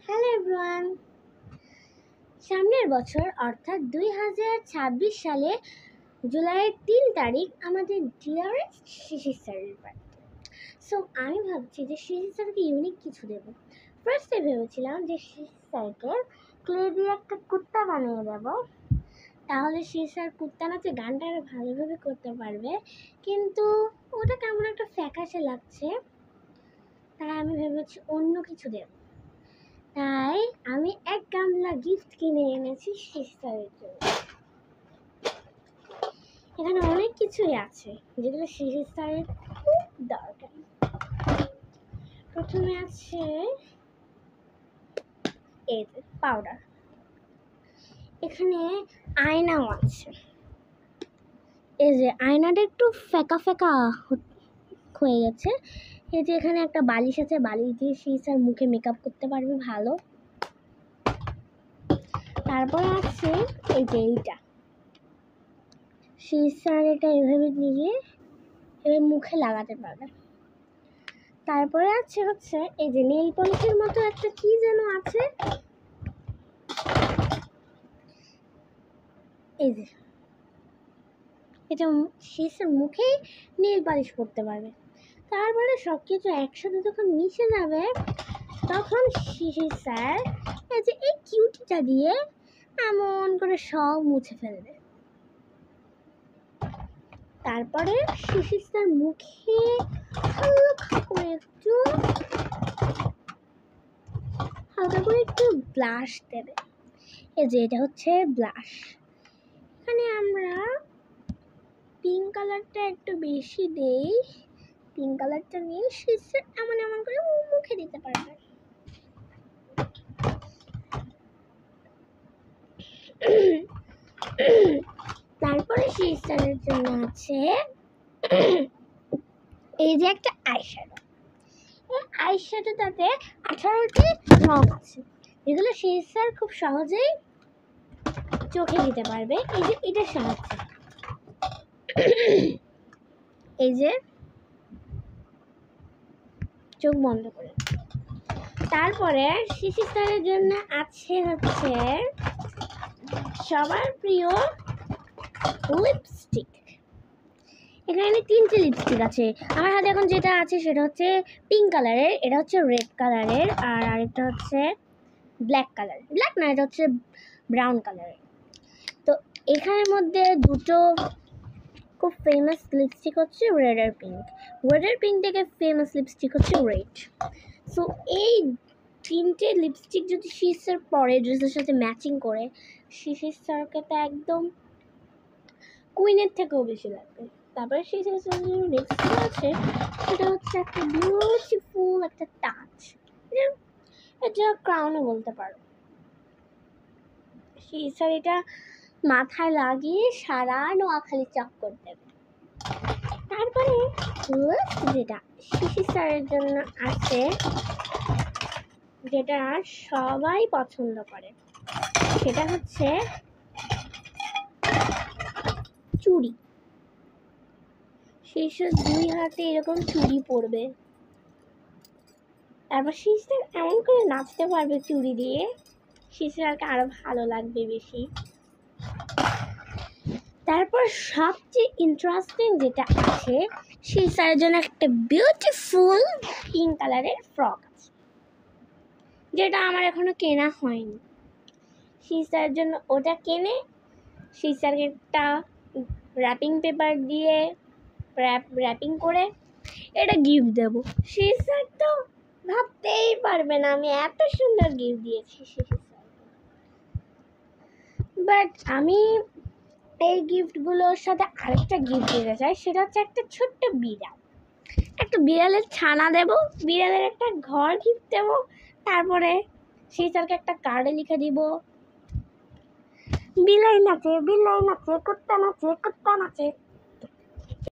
Hello everyone, সামনের বছর অর্থাৎ 2026 সালে জুলাইয়ের 3 তারিখ আমাদের ডিয়ারেস্ট শিশির স্যারের বার্থডে। সো আমি ভাবছি যে শিশির স্যারকে ইউনিক কিছু দেবো। ফার্স্টে ভেবেছিলাম যে শিশির স্যারকে ক্লে দিয়ে একটা কুত্তা বানিয়ে দেবো, তাহলে শিশির স্যার কুত্তা নাচে গানটা আরও ভালোভাবে করতে পারবে, কিন্তু ওটা কেমন একটা ফ্যাকাশে লাগছে, তাই আমি ভেবেছি অন্য কিছু দেবো। তাই আমি এক গামলা গিফট কিনে এনেছি শিশিরের জন্য। এখানে অনেক কিছুই আছে যেগুলো শিশির স্যারের খুব দরকার। প্রথমে আছে এই যে পাউডার, এখানে আয়নাও আছে। এই যে আয়নাটা একটু ফেকা ফেকা হয়ে গেছে। এই যে এখানে একটা বালিশ আছে, বালিশ দিয়ে শিশির স্যার মুখে মেকআপ করতে পারবে ভালো। তারপর আছে এই যে এইটা, শিশির স্যার এটা এভাবে নিয়ে এবার মুখে লাগাতে পারবে। তারপরে হচ্ছে এই যে নেল পলিশের মতো একটা কি যেন আছে, এই যে এটা শিশির মুখেই নেল পালিশ করতে পারবে। তারপরে সব কিছু একসাথে যখন মিশে যাবে তখন শিশির স্যার এই যে এই কিউটিটা দিয়ে এমন করে সব মুছে ফেলবে। তারপরে শিশির স্যার মুখে হালকা করে একটু ব্লাশ দেবে। এই যে এটা হচ্ছে ব্লাশ। এখানে আমরা পিঙ্ক কালারটা একটু বেশি দেই। পিঙ্ক কালারটা নিয়ে শিশির এমন এমন করে মুখে দিতে পারবে। তারপরে শিশিরের জন্য আছে এই যে একটা আইশ্যাডো। এই আইশ্যাডোটাতে 18টি রং আছে, এগুলো শিশির খুব সহজেই চোখে দিতে পারবে। এই যে এটার সাহায্যে এই যে চোখ বন্ধ করে। তারপরে শিশির স্যারের জন্য আছে হচ্ছে সবার প্রিয় লিপস্টিক। এখানে 3টে লিপস্টিক আছে। আমার হাতে এখন যেটা আছে সেটা হচ্ছে পিঙ্ক কালারের, এটা হচ্ছে রেড কালারের, আর আরেকটা হচ্ছে ব্ল্যাক কালার। ব্ল্যাক না, এটা হচ্ছে ব্রাউন কালারের। তো এখানের মধ্যে দুটো খুব ফেমাস লিপস্টিক হচ্ছে রেড আর পিঙ্ক। রেড আর পিঙ্ক থেকে ফেমাস লিপস্টিক হচ্ছে রেড। সো এই 3টে লিপস্টিক যদি শিশির পরে ড্রেসের সাথে ম্যাচিং করে, শিশির স্যারকে তো একদম কুইনের থেকেও বেশি লাগবে। তারপরে শিশির স্যারের নেক্সট আছে সেটা হচ্ছে একটা বিউটিফুল একটা টাচ, এটা ক্রাউনও বলতে পারো। শিশির স্যার এটা মাথায় লাগিয়ে সারা নোয়াখালী চক্কর দেবে। তারপরে যেটা শিশির স্যারের জন্য আছে, যেটা সবাই পছন্দ করে, সেটা হচ্ছে চুড়ি। শিশির 2 হাতে এরকম চুড়ি পরবে, তারপর শিশির এমন করে নাচতে পারবে চুড়ি দিয়ে, শিশিরকে আরো ভালো লাগবে বেশি। তারপর সবচেয়ে ইন্টারেস্টিং যেটা আছে, শিশিরের জন্য একটা বিউটিফুল পিঙ্ক কালারের ফ্রক আছে, যেটা আমার এখনো কেনা হয়নি। শিশিরের জন্য ওটা কিনে শিশিরকে একটা র্যাপিং পেপার দিয়ে র্যাপিং করে এটা গিফট দেবো। শিশির তো ভাবতেই পারবে না আমি এত সুন্দর গিফট দিয়েছি শিশির স্যারকে। বাট আমি এই গিফটগুলোর সাথে আরেকটা গিফট দিতে চাই, সেটা হচ্ছে একটা ছোট্ট বিড়াল। একটা বিড়ালের ছানা দেবো, বিড়ালের একটা ঘর গিফট দেবো। তারপরে শিশিরকে একটা কার্ডে লিখে দিব, বিলাই নাচে বিলাই নাচে, কুত্তা নাচে কুত্তা নাচে।